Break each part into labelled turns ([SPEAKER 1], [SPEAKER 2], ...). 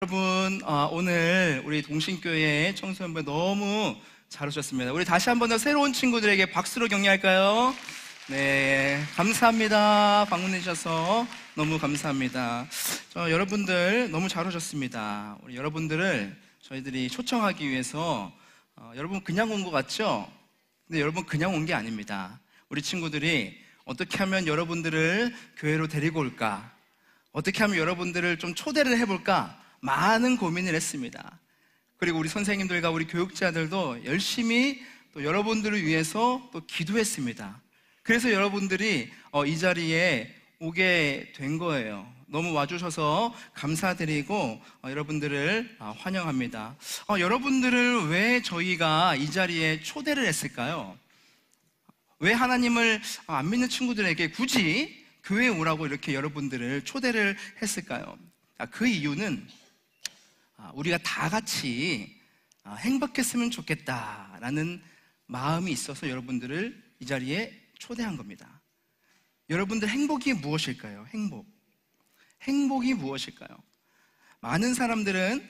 [SPEAKER 1] 여러분, 오늘 우리 동신교회 청소년분 너무 잘 오셨습니다. 우리 다시 한 번 더 새로운 친구들에게 박수로 격려할까요? 네, 감사합니다. 방문해 주셔서 너무 감사합니다. 여러분들 너무 잘 오셨습니다. 우리 여러분들을 저희들이 초청하기 위해서 여러분 그냥 온 것 같죠? 근데 여러분 그냥 온 게 아닙니다. 우리 친구들이 어떻게 하면 여러분들을 교회로 데리고 올까? 어떻게 하면 여러분들을 좀 초대를 해볼까? 많은 고민을 했습니다. 그리고 우리 선생님들과 우리 교육자들도 열심히 또 여러분들을 위해서 또 기도했습니다. 그래서 여러분들이 이 자리에 오게 된 거예요. 너무 와주셔서 감사드리고 여러분들을 환영합니다. 여러분들을 왜 저희가 이 자리에 초대를 했을까요? 왜 하나님을 안 믿는 친구들에게 굳이 교회에 오라고 이렇게 여러분들을 초대를 했을까요? 그 이유는 우리가 다 같이 행복했으면 좋겠다라는 마음이 있어서 여러분들을 이 자리에 초대한 겁니다. 여러분들 행복이 무엇일까요? 행복이 무엇일까요? 많은 사람들은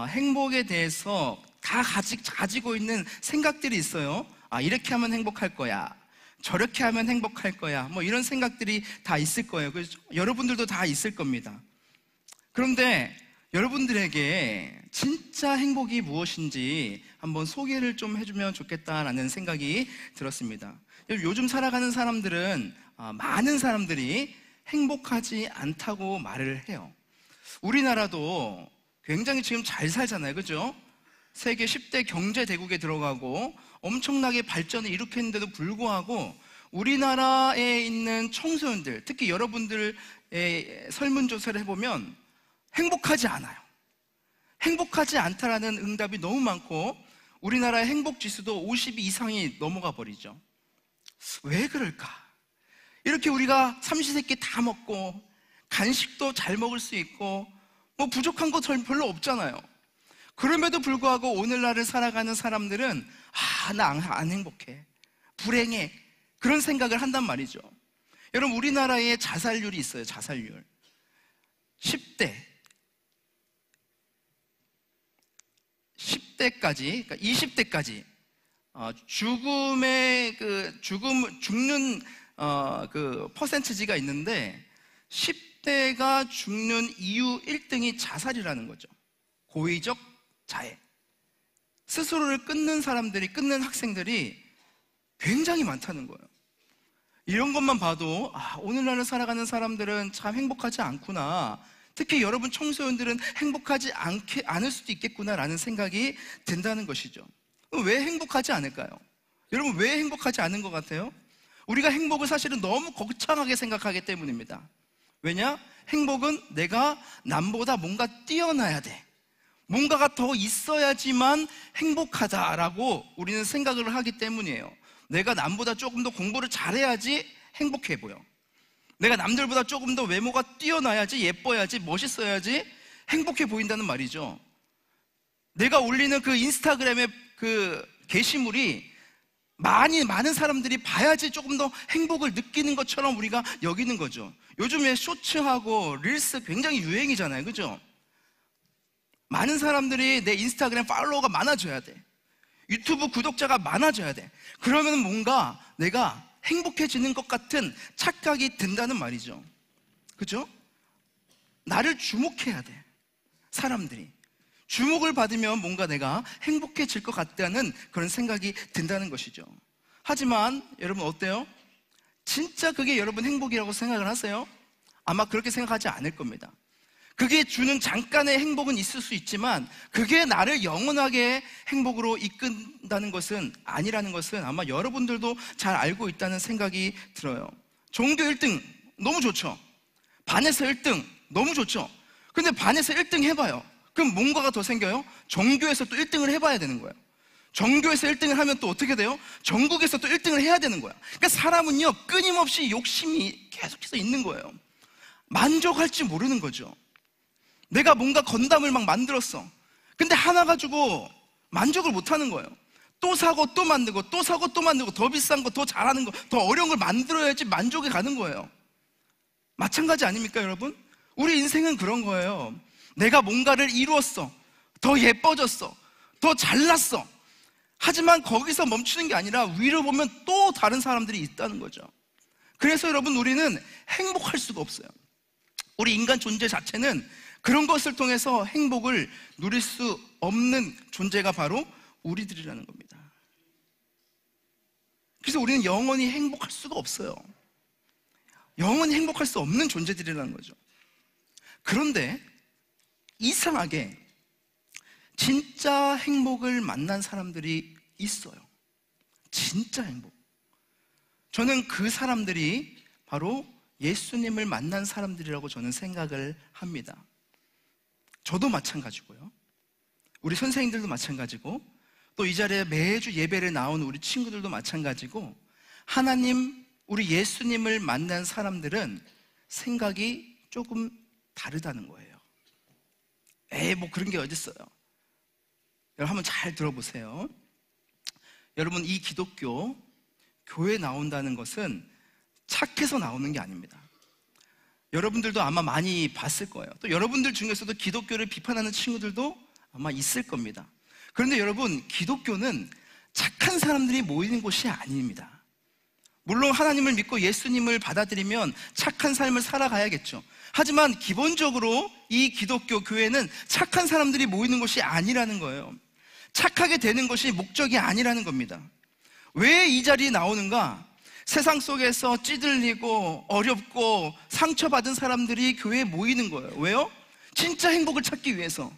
[SPEAKER 1] 행복에 대해서 다 가지고 있는 생각들이 있어요. 이렇게 하면 행복할 거야, 저렇게 하면 행복할 거야, 뭐 이런 생각들이 다 있을 거예요. 그래서 여러분들도 다 있을 겁니다. 그런데 여러분들에게 진짜 행복이 무엇인지 한번 소개를 좀 해주면 좋겠다라는 생각이 들었습니다. 요즘 살아가는 사람들은 많은 사람들이 행복하지 않다고 말을 해요. 우리나라도 굉장히 지금 잘 살잖아요, 그죠? 세계 10대 경제 대국에 들어가고 엄청나게 발전을 일으켰는데도 불구하고 우리나라에 있는 청소년들, 특히 여러분들의 설문조사를 해보면 행복하지 않아요. 행복하지 않다라는 응답이 너무 많고 우리나라의 행복지수도 50 이상이 넘어가 버리죠. 왜 그럴까? 이렇게 우리가 삼시세끼 다 먹고 간식도 잘 먹을 수 있고 뭐 부족한 거 별로 없잖아요. 그럼에도 불구하고 오늘날을 살아가는 사람들은 나 안 행복해, 불행해, 그런 생각을 한단 말이죠. 여러분, 우리나라에 자살률이 있어요. 자살률 10대까지, 그러니까 20대까지 죽는 퍼센티지가 있는데 10대가 죽는 이유 1등이 자살이라는 거죠. 고의적 자해. 스스로를 끊는 학생들이 굉장히 많다는 거예요. 이런 것만 봐도 오늘날을 살아가는 사람들은 참 행복하지 않구나, 특히 여러분 청소년들은 행복하지 않을 수도 있겠구나라는 생각이 든다는 것이죠. 왜 행복하지 않을까요? 여러분, 왜 행복하지 않은 것 같아요? 우리가 행복을 사실은 너무 거창하게 생각하기 때문입니다. 왜냐? 행복은 내가 남보다 뭔가 뛰어나야 돼, 뭔가가 더 있어야지만 행복하다라고 우리는 생각을 하기 때문이에요. 내가 남보다 조금 더 공부를 잘해야지 행복해 보여, 내가 남들보다 조금 더 외모가 뛰어나야지, 예뻐야지, 멋있어야지 행복해 보인다는 말이죠. 내가 올리는 그 인스타그램의 그 게시물이 많은 사람들이 봐야지 조금 더 행복을 느끼는 것처럼 우리가 여기는 거죠. 요즘에 쇼츠하고 릴스 굉장히 유행이잖아요, 그죠? 많은 사람들이 내 인스타그램 팔로워가 많아져야 돼, 유튜브 구독자가 많아져야 돼. 그러면 뭔가 내가 행복해지는 것 같은 착각이 든다는 말이죠. 그죠? 나를 주목해야 돼. 사람들이 주목을 받으면 뭔가 내가 행복해질 것 같다는 그런 생각이 든다는 것이죠. 하지만 여러분 어때요? 진짜 그게 여러분 행복이라고 생각을 하세요? 아마 그렇게 생각하지 않을 겁니다. 그게 주는 잠깐의 행복은 있을 수 있지만 그게 나를 영원하게 행복으로 이끈다는 것은 아니라는 것은 아마 여러분들도 잘 알고 있다는 생각이 들어요. 전교 1등 너무 좋죠. 반에서 1등 너무 좋죠. 근데 반에서 1등 해봐요. 그럼 뭔가가 더 생겨요? 전교에서 또 1등을 해봐야 되는 거예요. 전교에서 1등을 하면 또 어떻게 돼요? 전국에서 또 1등을 해야 되는 거예요. 그러니까 사람은요, 끊임없이 욕심이 계속해서 있는 거예요. 만족할지 모르는 거죠. 내가 뭔가 건담을 막 만들었어. 근데 하나 가지고 만족을 못 하는 거예요. 또 사고 또 만들고, 또 사고 또 만들고, 더 비싼 거, 더 잘하는 거, 더 어려운 걸 만들어야지 만족이 가는 거예요. 마찬가지 아닙니까, 여러분? 우리 인생은 그런 거예요. 내가 뭔가를 이루었어, 더 예뻐졌어, 더 잘났어. 하지만 거기서 멈추는 게 아니라 위로 보면 또 다른 사람들이 있다는 거죠. 그래서 여러분, 우리는 행복할 수가 없어요. 우리 인간 존재 자체는 그런 것을 통해서 행복을 누릴 수 없는 존재가 바로 우리들이라는 겁니다. 그래서 우리는 영원히 행복할 수가 없어요. 영원히 행복할 수 없는 존재들이라는 거죠. 그런데 이상하게 진짜 행복을 만난 사람들이 있어요. 진짜 행복. 저는 그 사람들이 바로 예수님을 만난 사람들이라고 저는 생각을 합니다. 저도 마찬가지고요, 우리 선생님들도 마찬가지고, 또 이 자리에 매주 예배를 나오는 우리 친구들도 마찬가지고, 하나님, 우리 예수님을 만난 사람들은 생각이 조금 다르다는 거예요. 뭐 그런 게 어딨어요. 여러분 한번 잘 들어보세요. 여러분, 이 기독교 교회 나온다는 것은 착해서 나오는 게 아닙니다. 여러분들도 아마 많이 봤을 거예요. 또 여러분들 중에서도 기독교를 비판하는 친구들도 아마 있을 겁니다. 그런데 여러분, 기독교는 착한 사람들이 모이는 곳이 아닙니다. 물론 하나님을 믿고 예수님을 받아들이면 착한 삶을 살아가야겠죠. 하지만 기본적으로 이 기독교 교회는 착한 사람들이 모이는 곳이 아니라는 거예요. 착하게 되는 것이 목적이 아니라는 겁니다. 왜 이 자리에 나오는가? 세상 속에서 찌들리고 어렵고 상처받은 사람들이 교회에 모이는 거예요. 왜요? 진짜 행복을 찾기 위해서.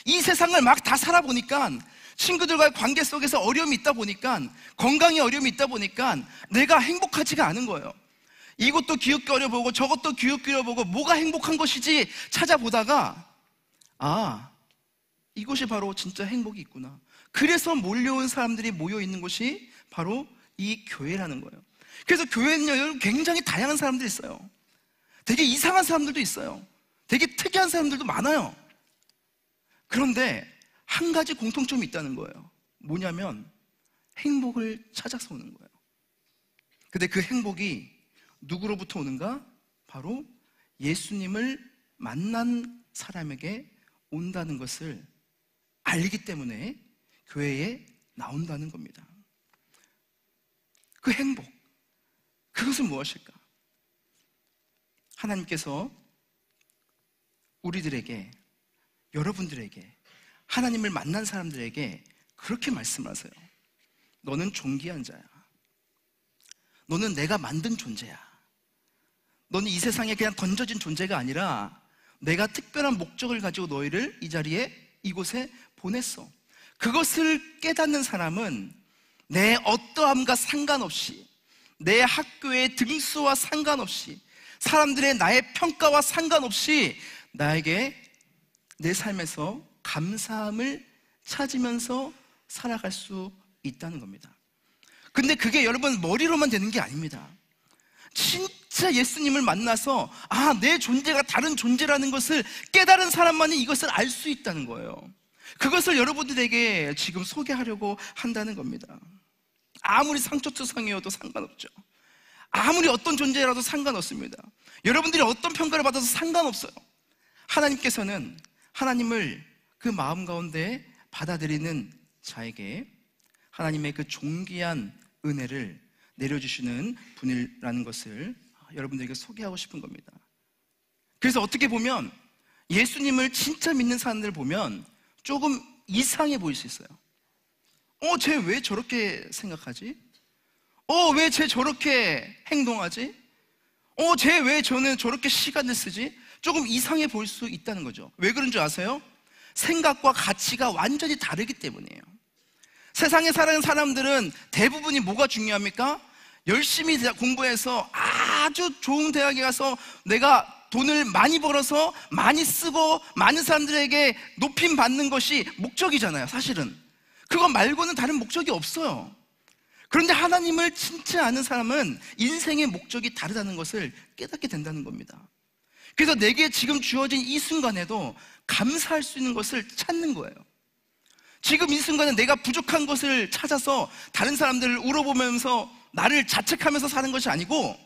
[SPEAKER 1] 이 세상을 막 다 살아보니까, 친구들과의 관계 속에서 어려움이 있다 보니까, 건강에 어려움이 있다 보니까 내가 행복하지가 않은 거예요. 이것도 기웃거려보고 저것도 기웃거려보고 뭐가 행복한 것이지 찾아보다가, 이것이 바로 진짜 행복이 있구나. 그래서 몰려온 사람들이 모여있는 곳이 바로 이 교회라는 거예요. 그래서 교회는 굉장히 다양한 사람들이 있어요. 되게 이상한 사람들도 있어요. 되게 특이한 사람들도 많아요. 그런데 한 가지 공통점이 있다는 거예요. 뭐냐면 행복을 찾아서 오는 거예요. 근데 그 행복이 누구로부터 오는가? 바로 예수님을 만난 사람에게 온다는 것을 알기 때문에 교회에 나온다는 겁니다. 그 행복, 그것은 무엇일까? 하나님께서 우리들에게, 여러분들에게, 하나님을 만난 사람들에게 그렇게 말씀하세요. 너는 존귀한 자야. 너는 내가 만든 존재야. 너는 이 세상에 그냥 던져진 존재가 아니라 내가 특별한 목적을 가지고 너희를 이 자리에, 이곳에 보냈어. 그것을 깨닫는 사람은 내 어떠함과 상관없이, 내 학교의 등수와 상관없이, 사람들의 나의 평가와 상관없이 나에게 내 삶에서 감사함을 찾으면서 살아갈 수 있다는 겁니다. 근데 그게 여러분 머리로만 되는 게 아닙니다. 진짜 예수님을 만나서 내 존재가 다른 존재라는 것을 깨달은 사람만이 이것을 알 수 있다는 거예요. 그것을 여러분들에게 지금 소개하려고 한다는 겁니다. 아무리 상처투성이어도 상관없죠. 아무리 어떤 존재라도 상관없습니다. 여러분들이 어떤 평가를 받아도 상관없어요. 하나님께서는 하나님을 그 마음 가운데 받아들이는 자에게 하나님의 그 존귀한 은혜를 내려주시는 분이라는 것을 여러분들에게 소개하고 싶은 겁니다. 그래서 어떻게 보면 예수님을 진짜 믿는 사람들 보면 조금 이상해 보일 수 있어요. 쟤 왜 저렇게 생각하지? 왜 쟤 저렇게 행동하지? 쟤 왜 저렇게 시간을 쓰지? 조금 이상해 보일 수 있다는 거죠. 왜 그런 줄 아세요? 생각과 가치가 완전히 다르기 때문이에요. 세상에 사는 사람들은 대부분이 뭐가 중요합니까? 열심히 공부해서 아주 좋은 대학에 가서 내가 돈을 많이 벌어서 많이 쓰고 많은 사람들에게 높임 받는 것이 목적이잖아요. 사실은 그거 말고는 다른 목적이 없어요. 그런데 하나님을 진짜 아는 사람은 인생의 목적이 다르다는 것을 깨닫게 된다는 겁니다. 그래서 내게 지금 주어진 이 순간에도 감사할 수 있는 것을 찾는 거예요. 지금 이 순간에 내가 부족한 것을 찾아서 다른 사람들을 울어보면서 나를 자책하면서 사는 것이 아니고,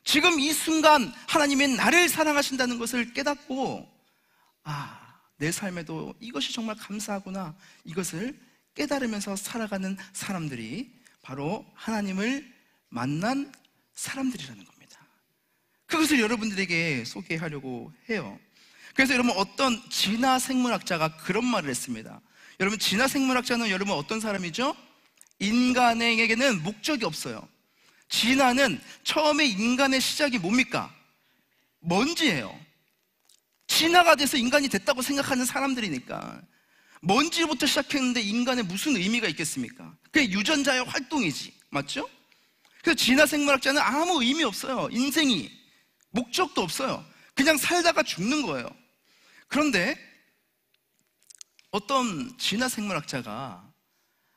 [SPEAKER 1] 지금 이 순간 하나님이 나를 사랑하신다는 것을 깨닫고 내 삶에도 이것이 정말 감사하구나, 이것을 깨달으면서 살아가는 사람들이 바로 하나님을 만난 사람들이라는 겁니다. 그것을 여러분들에게 소개하려고 해요. 그래서 여러분, 어떤 진화생물학자가 그런 말을 했습니다. 여러분, 진화생물학자는 여러분 어떤 사람이죠? 인간에게는 목적이 없어요. 진화는 처음에 인간의 시작이 뭡니까? 먼지예요. 진화가 돼서 인간이 됐다고 생각하는 사람들이니까 먼지부터 시작했는데 인간에 무슨 의미가 있겠습니까? 그게 유전자의 활동이지, 맞죠? 그래서 진화생물학자는 아무 의미 없어요. 인생이 목적도 없어요. 그냥 살다가 죽는 거예요. 그런데 어떤 진화생물학자가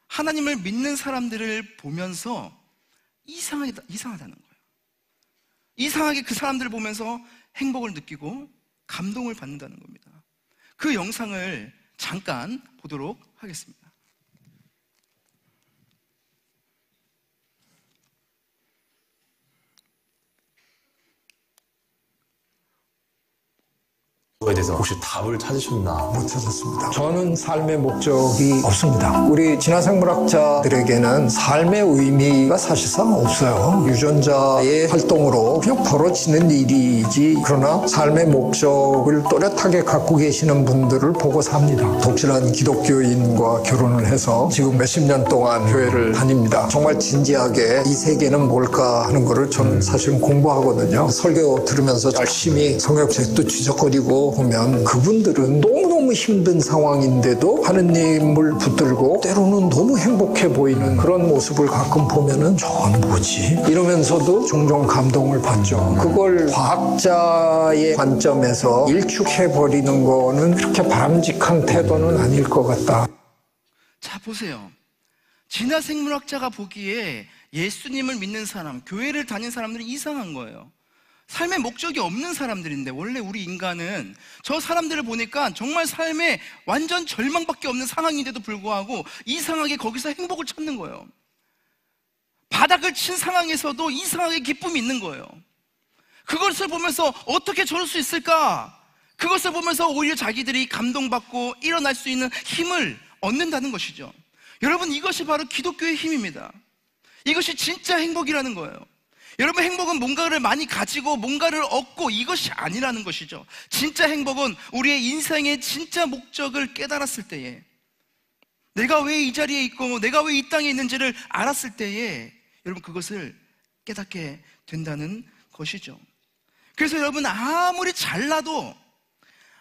[SPEAKER 1] 하나님을 믿는 사람들을 보면서 이상하다는 거예요. 이상하게 그 사람들을 보면서 행복을 느끼고 감동을 받는다는 겁니다. 그 영상을 잠깐 보도록 하겠습니다.
[SPEAKER 2] 그거에 대해서 혹시 답을 찾으셨나?
[SPEAKER 3] 못 찾았습니다. 저는 삶의 목적이 없습니다. 우리 진화생물학자들에게는 삶의 의미가 사실상 없어요. 유전자의 활동으로 그냥 벌어지는 일이지, 그러나 삶의 목적을 또렷하게 갖고 계시는 분들을 보고 삽니다. 독실한 기독교인과 결혼을 해서 지금 몇십 년 동안 교회를 다닙니다. 정말 진지하게 이 세계는 뭘까 하는 거를 저는 사실은 공부하거든요. 설교 들으면서 열심히 성역책도 뒤적거리고 보면 그분들은 너무너무 힘든 상황인데도 하느님을 붙들고 때로는 너무 행복해 보이는 그런 모습을 가끔 보면은 저건 뭐지? 이러면서도 종종 감동을 받죠. 그걸 과학자의 관점에서 일축해버리는 거는 그렇게 바람직한 태도는 아닐 것 같다.
[SPEAKER 1] 자, 보세요. 진화생물학자가 보기에 예수님을 믿는 사람, 교회를 다닌 사람들은 이상한 거예요. 삶의 목적이 없는 사람들인데, 원래 우리 인간은 저 사람들을 보니까 정말 삶에 완전 절망밖에 없는 상황인데도 불구하고 이상하게 거기서 행복을 찾는 거예요. 바닥을 친 상황에서도 이상하게 기쁨이 있는 거예요. 그것을 보면서 어떻게 저럴 수 있을까? 그것을 보면서 오히려 자기들이 감동받고 일어날 수 있는 힘을 얻는다는 것이죠. 여러분, 이것이 바로 기독교의 힘입니다. 이것이 진짜 행복이라는 거예요. 여러분, 행복은 뭔가를 많이 가지고 뭔가를 얻고 이것이 아니라는 것이죠. 진짜 행복은 우리의 인생의 진짜 목적을 깨달았을 때에, 내가 왜 이 자리에 있고 내가 왜 이 땅에 있는지를 알았을 때에 여러분, 그것을 깨닫게 된다는 것이죠. 그래서 여러분, 아무리 잘나도,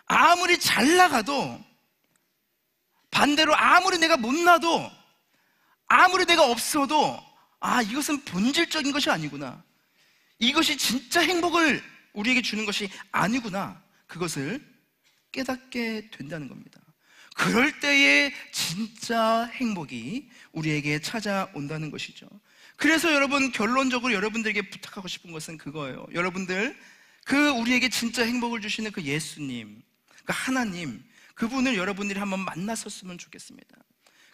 [SPEAKER 1] 아무리 잘 나가도, 반대로 아무리 내가 못나도, 아무리 내가 없어도 이것은 본질적인 것이 아니구나, 이것이 진짜 행복을 우리에게 주는 것이 아니구나, 그것을 깨닫게 된다는 겁니다. 그럴 때에 진짜 행복이 우리에게 찾아온다는 것이죠. 그래서 여러분, 결론적으로 여러분들에게 부탁하고 싶은 것은 그거예요. 여러분들, 우리에게 진짜 행복을 주시는 그 예수님, 그 하나님, 그분을 여러분들이 한번 만났었으면 좋겠습니다.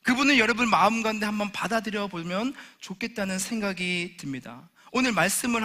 [SPEAKER 1] 그분을 여러분 마음 가운데 한번 받아들여 보면 좋겠다는 생각이 듭니다. 오늘 말씀을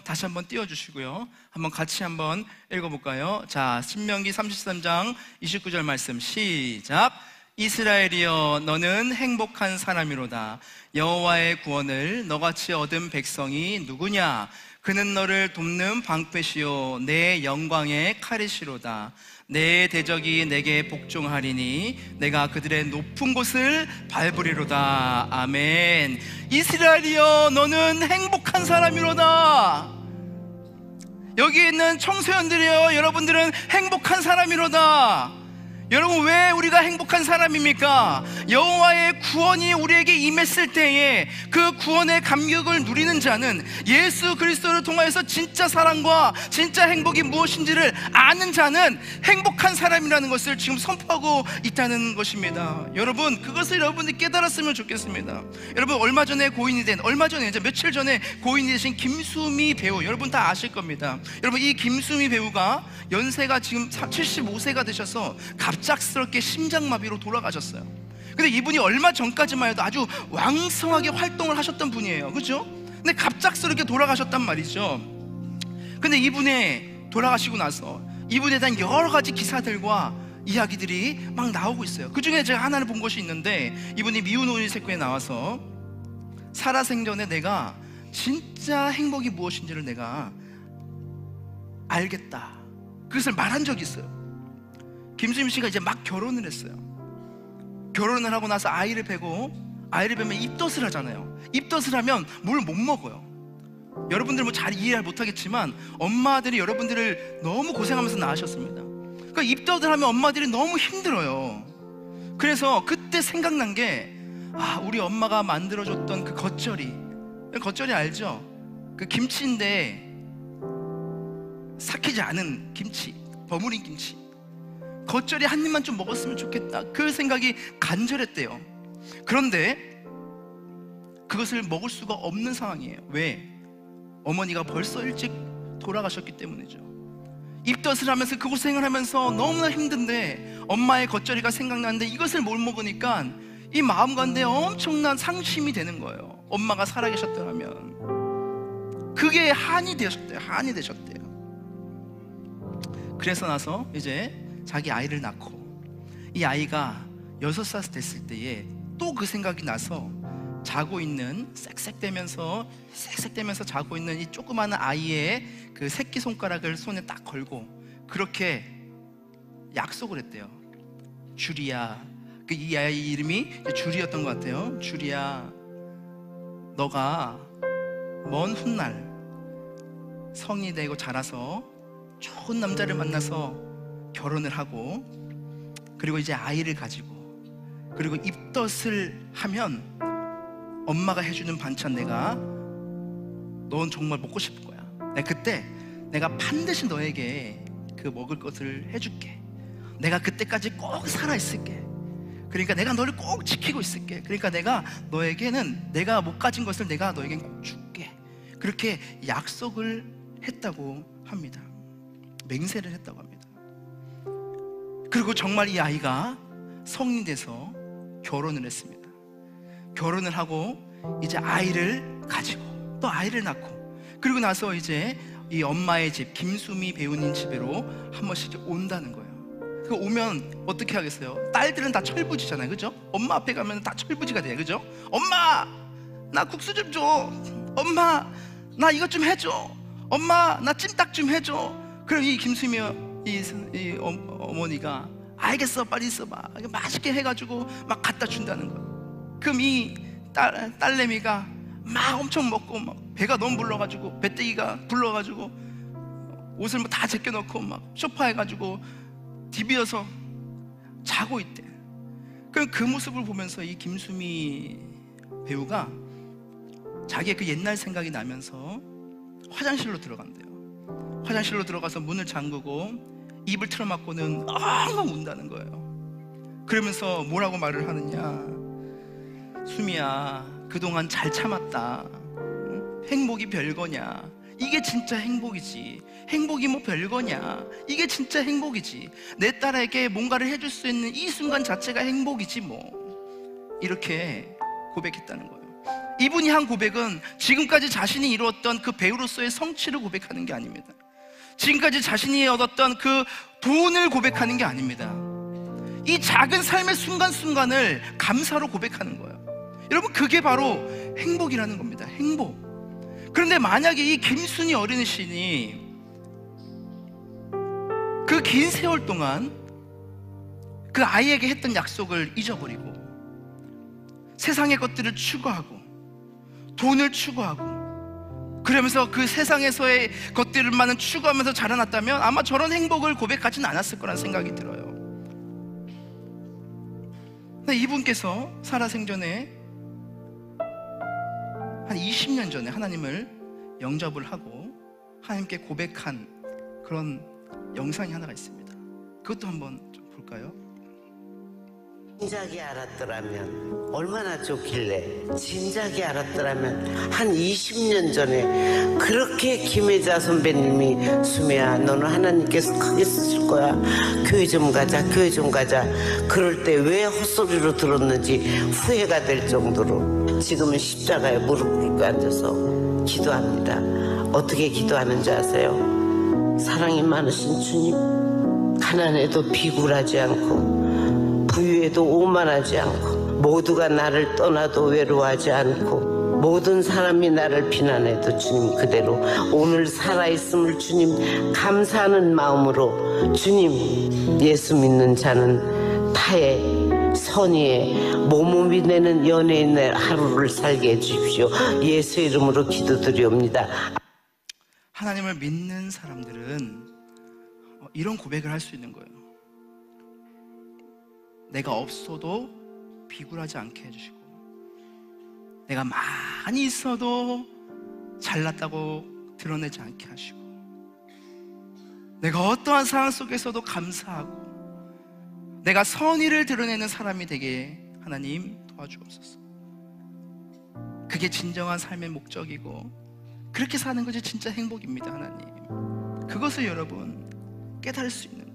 [SPEAKER 1] 다시 한번 띄워주시고요, 한번 같이 한번 읽어볼까요? 자, 신명기 33장 29절 말씀 시작. 이스라엘이여, 너는 행복한 사람이로다. 여호와의 구원을 너같이 얻은 백성이 누구냐? 그는 너를 돕는 방패시요 내 영광의 칼이시로다. 내 대적이 내게 복종하리니 내가 그들의 높은 곳을 밟으리로다. 아멘. 이스라엘이여, 너는 행복한 사람이로다. 여기 있는 청소년들이여, 여러분들은 행복한 사람이로다. 여러분, 왜 우리가 행복한 사람입니까? 여호와의 구원이 우리에게 임했을 때에 그 구원의 감격을 누리는 자는 예수 그리스도를 통하여서 진짜 사랑과 진짜 행복이 무엇인지를 아는 자는 행복한 사람이라는 것을 지금 선포하고 있다는 것입니다. 여러분, 그것을 여러분들이 깨달았으면 좋겠습니다. 여러분, 며칠 전에 고인이 되신 김수미 배우, 여러분 다 아실 겁니다. 여러분, 이 김수미 배우가 연세가 지금 75세가 되셔서 갑작스럽게 심장마비로 돌아가셨어요. 근데 이분이 얼마 전까지만 해도 아주 왕성하게 활동을 하셨던 분이에요. 그죠? 근데 갑작스럽게 돌아가셨단 말이죠. 근데 이분이 돌아가시고 나서 이분에 대한 여러 가지 기사들과 이야기들이 막 나오고 있어요. 그 중에 제가 하나를 본 것이 있는데, 이분이 미운 오리 새끼에 나와서 살아생전에 내가 진짜 행복이 무엇인지를 내가 알겠다, 그것을 말한 적이 있어요. 김수임 씨가 이제 막 결혼을 했어요. 결혼을 하고 나서 아이를 베고, 아이를 베면 입덧을 하잖아요. 입덧을 하면 뭘 못 먹어요. 여러분들 뭐 잘 이해 못하겠지만 엄마들이 여러분들을 너무 고생하면서 낳으셨습니다. 그러니까 입덧을 하면 엄마들이 너무 힘들어요. 그래서 그때 생각난 게, 우리 엄마가 만들어줬던 그 겉절이 알죠? 그 김치인데 삭히지 않은 김치, 버무린 김치, 겉절이 한 입만 좀 먹었으면 좋겠다, 그 생각이 간절했대요. 그런데 그것을 먹을 수가 없는 상황이에요. 왜? 어머니가 벌써 일찍 돌아가셨기 때문이죠. 입덧을 하면서 그 고생을 하면서 너무나 힘든데 엄마의 겉절이가 생각나는데 이것을 못 먹으니까 이 마음 가운데 엄청난 상심이 되는 거예요. 엄마가 살아계셨더라면. 그게 한이 되셨대요. 한이 되셨대요. 그래서 나서 이제 자기 아이를 낳고, 이 아이가 6살 됐을 때에 또 그 생각이 나서 자고 있는, 쌕쌕대면서 자고 있는 이 조그마한 아이의 그 새끼손가락을 손에 딱 걸고 그렇게 약속을 했대요. 주리야, 이 아이 이름이 주리였던 것 같아요. 주리야, 너가 먼 훗날 성이 되고 자라서 좋은 남자를 만나서 결혼을 하고, 그리고 이제 아이를 가지고, 그리고 입덧을 하면 엄마가 해주는 반찬 넌 정말 먹고 싶을 거야. 그때 내가 반드시 너에게 그 먹을 것을 해줄게. 내가 그때까지 꼭 살아있을게. 그러니까 내가 너를 꼭 지키고 있을게. 그러니까 내가 너에게는, 내가 못 가진 것을 내가 너에겐 꼭 줄게. 그렇게 약속을 했다고 합니다. 맹세를 했다고 합니다. 그리고 정말 이 아이가 성인이 돼서 결혼을 했습니다. 결혼을 하고 이제 아이를 가지고 또 아이를 낳고, 그리고 나서 이제 이 엄마의 집, 김수미 배우님 집으로 한 번씩 온다는 거예요. 그 오면 어떻게 하겠어요? 딸들은 다 철부지잖아요, 그죠? 엄마 앞에 가면 다 철부지가 돼요, 그죠? 엄마, 나 국수 좀 줘. 엄마, 나 이것 좀 해줘. 엄마, 나 찜닭 좀 해줘. 그럼 이 김수미 어머니가 알겠어, 빨리 있어봐, 맛있게 해가지고 막 갖다 준다는 거예요. 그럼 이 딸내미가 막 엄청 먹고, 막 배가 너무 불러가지고, 배때기가 불러가지고 옷을 다 제껴놓고 막 소파에 가지고 디비어서 자고 있대. 그럼 그 모습을 보면서 이 김수미 배우가 자기의 그 옛날 생각이 나면서 화장실로 들어간대요. 화장실로 들어가서 문을 잠그고 입을 틀어막고는 엉엉 운다는 거예요. 그러면서 뭐라고 말을 하느냐, 수미야, 그동안 잘 참았다. 행복이 별거냐? 이게 진짜 행복이지. 행복이 뭐 별거냐? 이게 진짜 행복이지. 내 딸에게 뭔가를 해줄 수 있는 이 순간 자체가 행복이지 뭐. 이렇게 고백했다는 거예요. 이분이 한 고백은 지금까지 자신이 이루었던 그 배우로서의 성취를 고백하는 게 아닙니다. 지금까지 자신이 얻었던 그 돈을 고백하는 게 아닙니다. 이 작은 삶의 순간순간을 감사로 고백하는 거예요. 여러분, 그게 바로 행복이라는 겁니다. 행복. 그런데 만약에 이 김순희 어린이신이 그 긴 세월 동안 그 아이에게 했던 약속을 잊어버리고 세상의 것들을 추구하고 돈을 추구하고 그러면서 그 세상에서의 것들만은 추구하면서 자라났다면 아마 저런 행복을 고백하진 않았을 거라는 생각이 들어요. 근데 이분께서 살아생전에 한 20년 전에 하나님을 영접을 하고 하나님께 고백한 그런 영상이 하나가 있습니다. 그것도 한번 좀 볼까요?
[SPEAKER 4] 진작에 알았더라면 얼마나 좋길래, 진작에 알았더라면 한 20년 전에 그렇게 김혜자 선배님이 수미야, 너는 하나님께서 크게 쓰실 거야, 교회 좀 가자, 교회 좀 가자, 그럴 때 왜 헛소리로 들었는지 후회가 될 정도로 지금은 십자가에 무릎 꿇고 앉아서 기도합니다. 어떻게 기도하는지 아세요? 사랑이 많으신 주님, 가난해도 비굴하지 않고 부유해도 오만하지 않고 모두가 나를 떠나도 외로워하지 않고 모든 사람이 나를 비난해도 주님 그대로 오늘 살아있음을 주님 감사하는 마음으로 주님 예수 믿는 자는 타의 선의에 몸이 되는 연예인의 하루를 살게 해주십시오. 예수 이름으로 기도드리옵니다.
[SPEAKER 1] 하나님을 믿는 사람들은 이런 고백을 할 수 있는 거예요. 내가 없어도 비굴하지 않게 해주시고, 내가 많이 있어도 잘났다고 드러내지 않게 하시고, 내가 어떠한 상황 속에서도 감사하고 내가 선의를 드러내는 사람이 되게 하나님 도와주옵소서. 그게 진정한 삶의 목적이고 그렇게 사는 것이 진짜 행복입니다. 하나님, 그것을 여러분 깨달을 수 있는,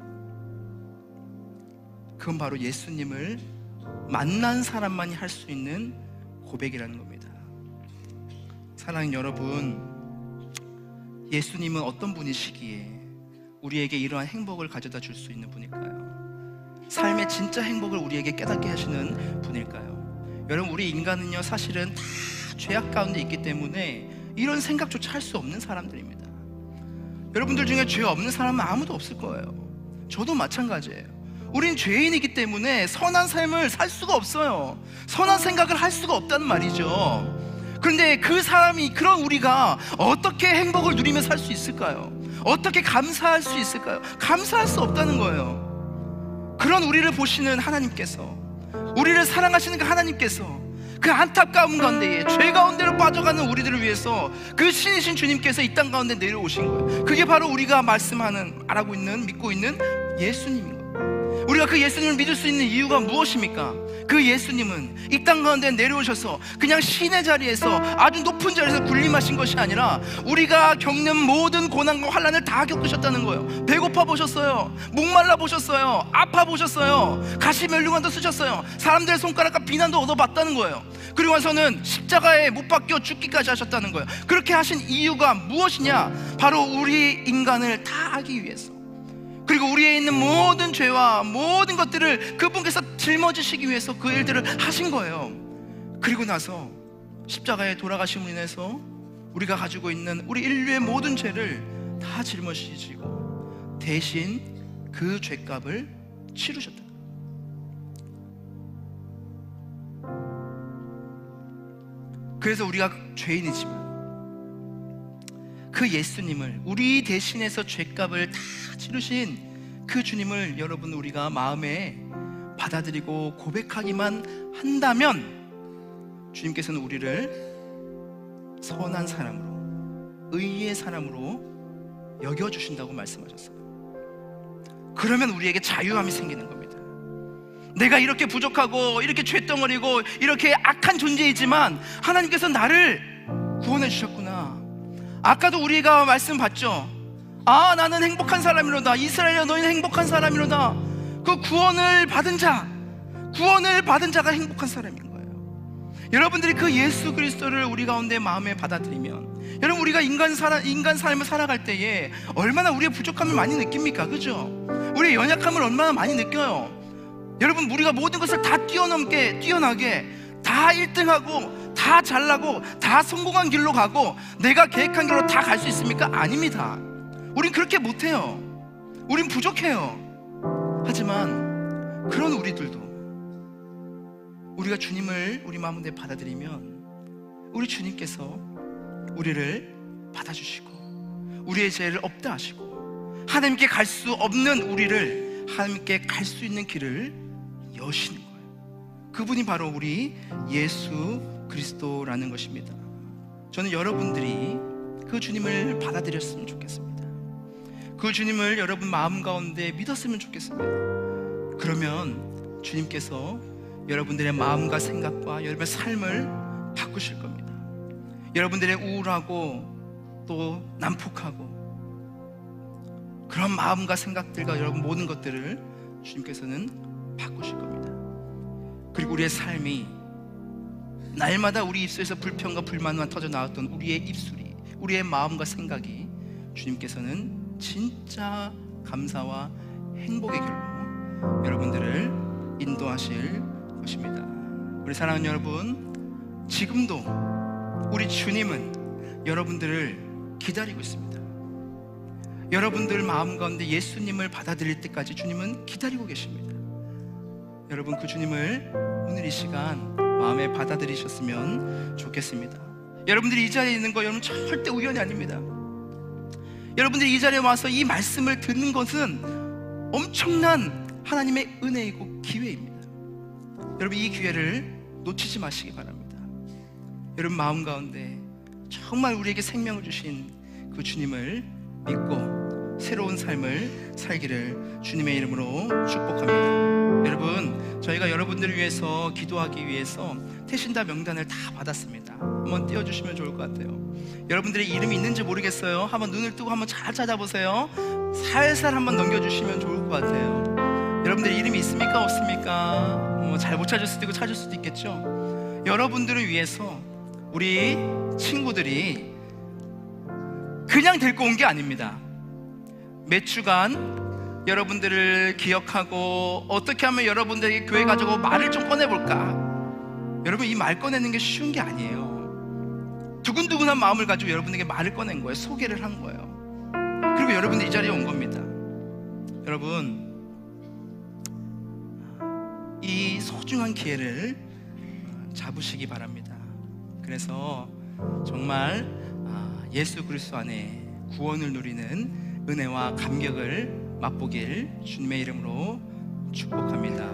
[SPEAKER 1] 그건 바로 예수님을 만난 사람만이 할 수 있는 고백이라는 겁니다. 사랑하는 여러분, 예수님은 어떤 분이시기에 우리에게 이러한 행복을 가져다 줄 수 있는 분일까요? 삶의 진짜 행복을 우리에게 깨닫게 하시는 분일까요? 여러분, 우리 인간은요 사실은 다 죄악 가운데 있기 때문에 이런 생각조차 할 수 없는 사람들입니다. 여러분들 중에 죄 없는 사람은 아무도 없을 거예요. 저도 마찬가지예요. 우린 죄인이기 때문에 선한 삶을 살 수가 없어요. 선한 생각을 할 수가 없다는 말이죠. 그런데 그 사람이, 그런 우리가 어떻게 행복을 누리며 살 수 있을까요? 어떻게 감사할 수 있을까요? 감사할 수 없다는 거예요. 그런 우리를 보시는 하나님께서, 우리를 사랑하시는 그 하나님께서 그 안타까운 가운데에 죄 가운데로 빠져가는 우리들을 위해서 그 신이신 주님께서 이 땅 가운데 내려오신 거예요. 그게 바로 우리가 말씀하는, 알고 있는, 믿고 있는 예수님인 거예요. 우리가 그 예수님을 믿을 수 있는 이유가 무엇입니까? 그 예수님은 이 땅 가운데 내려오셔서 그냥 신의 자리에서, 아주 높은 자리에서 군림하신 것이 아니라 우리가 겪는 모든 고난과 환난을 다 겪으셨다는 거예요. 배고파 보셨어요. 목말라 보셨어요. 아파 보셨어요. 가시면류관도 쓰셨어요. 사람들의 손가락과 비난도 얻어봤다는 거예요. 그리고 와서는 십자가에 못 박혀 죽기까지 하셨다는 거예요. 그렇게 하신 이유가 무엇이냐? 바로 우리 인간을 다 하기 위해서, 그리고 우리에 있는 모든 죄와 모든 것들을 그분께서 짊어지시기 위해서 그 일들을 하신 거예요. 그리고 나서 십자가에 돌아가심으로 인해서 우리가 가지고 있는 우리 인류의 모든 죄를 다 짊어지시고 대신 그 죄값을 치르셨다. 그래서 우리가 죄인이지만 그 예수님을, 우리 대신해서 죄값을 다 치르신 그 주님을 여러분, 우리가 마음에 받아들이고 고백하기만 한다면 주님께서는 우리를 선한 사람으로, 의의 사람으로 여겨주신다고 말씀하셨어요. 그러면 우리에게 자유함이 생기는 겁니다. 내가 이렇게 부족하고 이렇게 죄덩어리고 이렇게 악한 존재이지만 하나님께서 나를 구원해 주셨구나. 아까도 우리가 말씀 봤죠. 아, 나는 행복한 사람이로다. 이스라엘아, 너희는 행복한 사람이로다. 그 구원을 받은 자가 행복한 사람인 거예요. 여러분들이 그 예수 그리스도를 우리 가운데 마음에 받아들이면, 여러분, 우리가 인간 삶을 살아갈 때에 얼마나 우리의 부족함을 많이 느낍니까? 그죠? 우리의 연약함을 얼마나 많이 느껴요. 여러분, 우리가 모든 것을 다 뛰어나게, 다 1등하고 다 잘나고 다 성공한 길로 가고 내가 계획한 길로 다 갈 수 있습니까? 아닙니다. 우린 그렇게 못해요. 우린 부족해요. 하지만 그런 우리들도, 우리가 주님을 우리 마음에 받아들이면 우리 주님께서 우리를 받아주시고 우리의 죄를 없다 하시고 하나님께 갈 수 없는 우리를 하나님께 갈 수 있는 길을 여시는 거예요. 그분이 바로 우리 예수 그리스도라는 것입니다. 저는 여러분들이 그 주님을 받아들였으면 좋겠습니다. 그 주님을 여러분 마음 가운데 믿었으면 좋겠습니다. 그러면 주님께서 여러분들의 마음과 생각과 여러분의 삶을 바꾸실 겁니다. 여러분들의 우울하고 또 난폭하고 그런 마음과 생각들과 여러분 모든 것들을 주님께서는 바꾸실 겁니다. 그리고 우리의 삶이 날마다 우리 입술에서 불평과 불만만 터져 나왔던 우리의 입술이, 우리의 마음과 생각이 주님께서는 진짜 감사와 행복의 길로 여러분들을 인도하실 것입니다. 우리 사랑하는 여러분, 지금도 우리 주님은 여러분들을 기다리고 있습니다. 여러분들 마음 가운데 예수님을 받아들일 때까지 주님은 기다리고 계십니다. 여러분, 그 주님을 오늘 이 시간 마음에 받아들이셨으면 좋겠습니다. 여러분들이 이 자리에 있는 거 여러분 절대 우연이 아닙니다. 여러분들이 이 자리에 와서 이 말씀을 듣는 것은 엄청난 하나님의 은혜이고 기회입니다. 여러분, 이 기회를 놓치지 마시기 바랍니다. 여러분 마음 가운데 정말 우리에게 생명을 주신 그 주님을 믿고 새로운 삶을 살기를 주님의 이름으로 축복합니다. 여러분, 저희가 여러분들을 위해서 기도하기 위해서 태신다 명단을 다 받았습니다. 한번 띄워주시면 좋을 것 같아요. 여러분들의 이름이 있는지 모르겠어요. 한번 눈을 뜨고 한번 잘 찾아보세요. 살살 한번 넘겨주시면 좋을 것 같아요. 여러분들 이름이 있습니까? 없습니까? 잘 못 찾을 수도 있고 찾을 수도 있겠죠. 여러분들을 위해서 우리 친구들이 그냥 데리고 온 게 아닙니다. 몇 주간 여러분들을 기억하고 어떻게 하면 여러분들에게 교회 가지고 말을 좀 꺼내볼까. 여러분, 이 말 꺼내는 게 쉬운 게 아니에요. 두근두근한 마음을 가지고 여러분에게 말을 꺼낸 거예요. 소개를 한 거예요. 그리고 여러분들이 이 자리에 온 겁니다. 여러분, 이 소중한 기회를 잡으시기 바랍니다. 그래서 정말 예수 그리스도 안에 구원을 누리는 은혜와 감격을 맛보길 주님의 이름으로 축복합니다.